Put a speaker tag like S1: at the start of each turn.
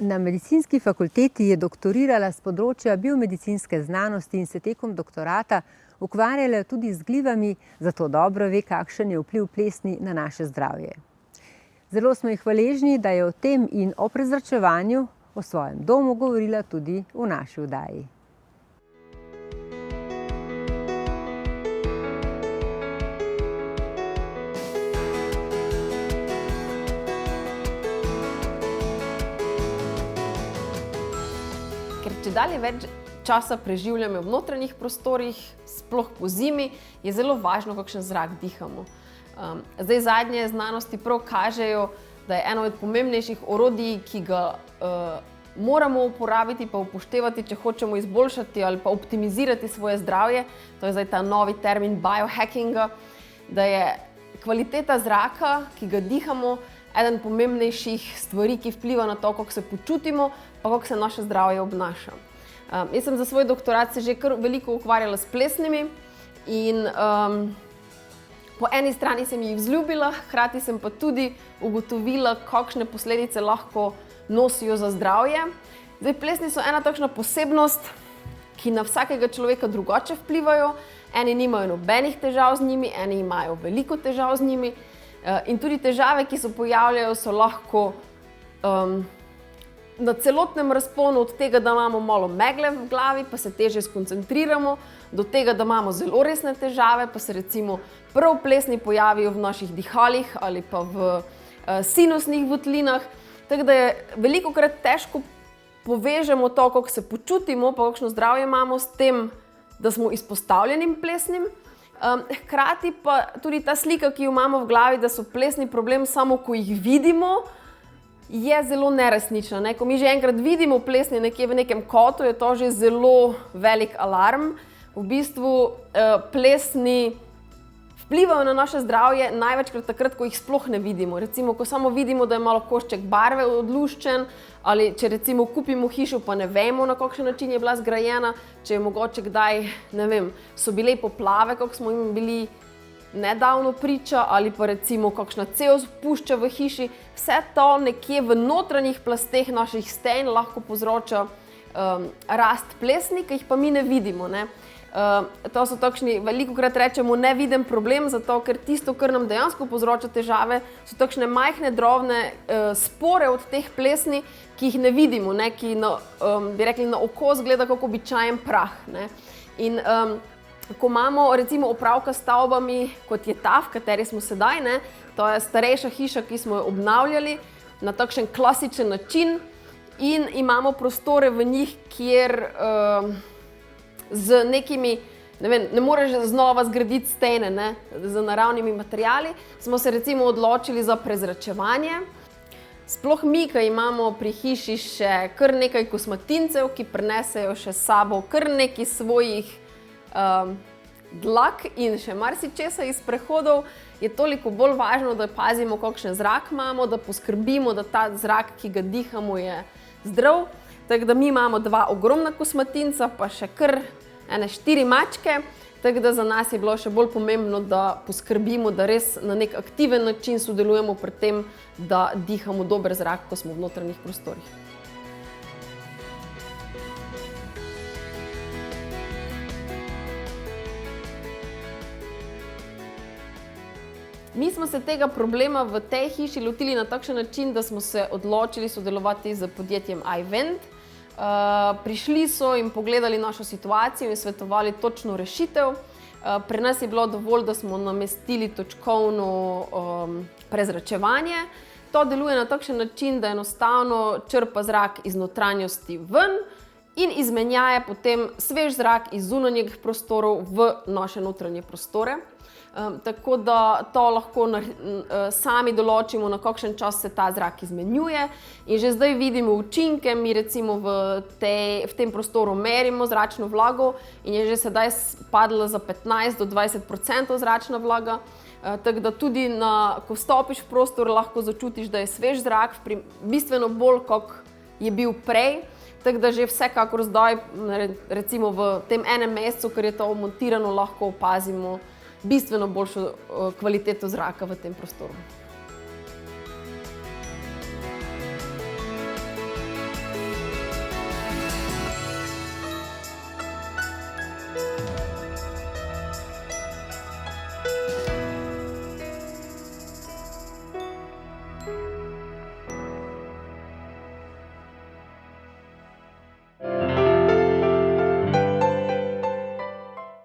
S1: Na medicinski fakulteti je doktorirala s področja biomedicinske znanosti in se tekom doktorata ukvarjala tudi z glivami, zato dobro ve, kakšen je vpliv plesni na naše zdravje. Zelo smo ji hvaležni, da je o tem in o prezračevanju o svojem domu govorila tudi v naši oddaji.
S2: Ker čedalje več časa preživljamo v notranjih prostorih, sploh po zimi, je zelo važno, kakšen zrak dihamo. Zdaj zadnje znanosti prav kažejo, da je eno od pomembnejših orodij, ki ga moramo uporabiti pa upoštevati, če hočemo izboljšati ali pa optimizirati svoje zdravje, to je zdaj ta novi termin biohackinga, da je kvaliteta zraka, ki ga dihamo, eden pomembnejših stvari, ki vpliva na to, kako se počutimo, pa kako se naše zdravje obnaša. Jaz sem za svoj doktorat se že kar veliko ukvarjala s plesnimi in po eni strani sem jih vzljubila, hkrati sem pa tudi ugotovila, kakšne posledice lahko nosijo za zdravje. Zdaj, plesni so ena takšna posebnost, ki na vsakega človeka drugače vplivajo. Eni nimajo nobenih težav z njimi, eni imajo veliko težav z njimi. In tudi težave, ki se pojavljajo, so lahko na celotnem razponu od tega, da imamo malo megle v glavi, pa se težje skoncentriramo, do tega, da imamo zelo resne težave, pa se recimo prav plesni pojavijo v naših dihalih ali pa v sinusnih votlinah. Tako da je velikokrat težko povežemo to, kako se počutimo, pa kakšno zdravje imamo s tem, da smo izpostavljeni plesnim. Hkrati pa tudi ta slika, ki jo imamo v glavi, da so plesni problem samo, ko jih vidimo, je zelo neresnična. Ko mi že enkrat vidimo plesni nekje v nekem kotu, je to že zelo velik alarm. V bistvu plesni vplivajo na naše zdravje največkrat takrat, ko jih sploh ne vidimo. Recimo, ko samo vidimo, da je malo košček barve odluščen, ali če recimo kupimo hišo, pa ne vemo, na kakšen način je bila zgrajena, če je mogoče kdaj, ne vem, so bile poplave, kako smo jim bili nedavno priča, ali pa recimo kakšna cev pušča v hiši. Vse to nekje v notranjih plasteh naših sten lahko povzroča rast plesni, ki jih pa mi ne vidimo. To so takšni, velikokrat rečemo, neviden problem, zato ker tisto, kar nam dejansko povzroča težave, so takšne majhne, drobne spore od teh plesni, ki jih ne vidimo, ki bi rekli na oko izgleda kot običajen prah. In ko imamo recimo opravka s stavbami, kot je ta, v kateri smo sedaj, to je starejša hiša, ki smo jo obnavljali na takšen klasičen način in imamo prostore v njih, kjer z nekimi, ne moreš znova zgraditi stene z naravnimi materiali, smo se recimo odločili za prezračevanje. Sploh mi, ki imamo pri hiši še kar nekaj kosmatincev, ki prinesejo še s sabo kar nekaj svojih dlak in še marsičesa iz prehodov, je toliko bolj važno, da pazimo, kakšen zrak imamo, da poskrbimo, da ta zrak, ki ga dihamo, je zdrav. Tako da mi imamo 2 ogromna kosmatinca, pa še kar 4 mačke, tako da za nas je bilo še bolj pomembno, da poskrbimo, da res na nek aktiven način sodelujemo pri tem, da dihamo dober zrak, ko smo v notranjih prostorih. Mi smo se tega problema v tej hiši lotili na takšen način, da smo se odločili sodelovati z podjetjem iVent. Prišli so in pogledali našo situacijo in svetovali točno rešitev. Pri nas je bilo dovolj, da smo namestili točkovno prezračevanje. To deluje na takšen način, da enostavno črpa zrak iz notranjosti ven in izmenjaje potem svež zrak iz zunanjih prostorov v naše notranje prostore. Tako da to lahko sami določimo, na kakšen čas se ta zrak izmenjuje. In že zdaj vidimo učinke, mi recimo v tem prostoru merimo zračno vlago in je že sedaj padla za 15 do 20% zračna vlaga. Tako da tudi, ko vstopiš v prostor, lahko začutiš, da je svež zrak, bistveno bolj, kot je bil prej. Tako da že vsekakor zdaj, recimo v tem enem mesecu, ker je to montirano, lahko opazimo bistveno boljšo kvaliteto zraka v tem prostoru.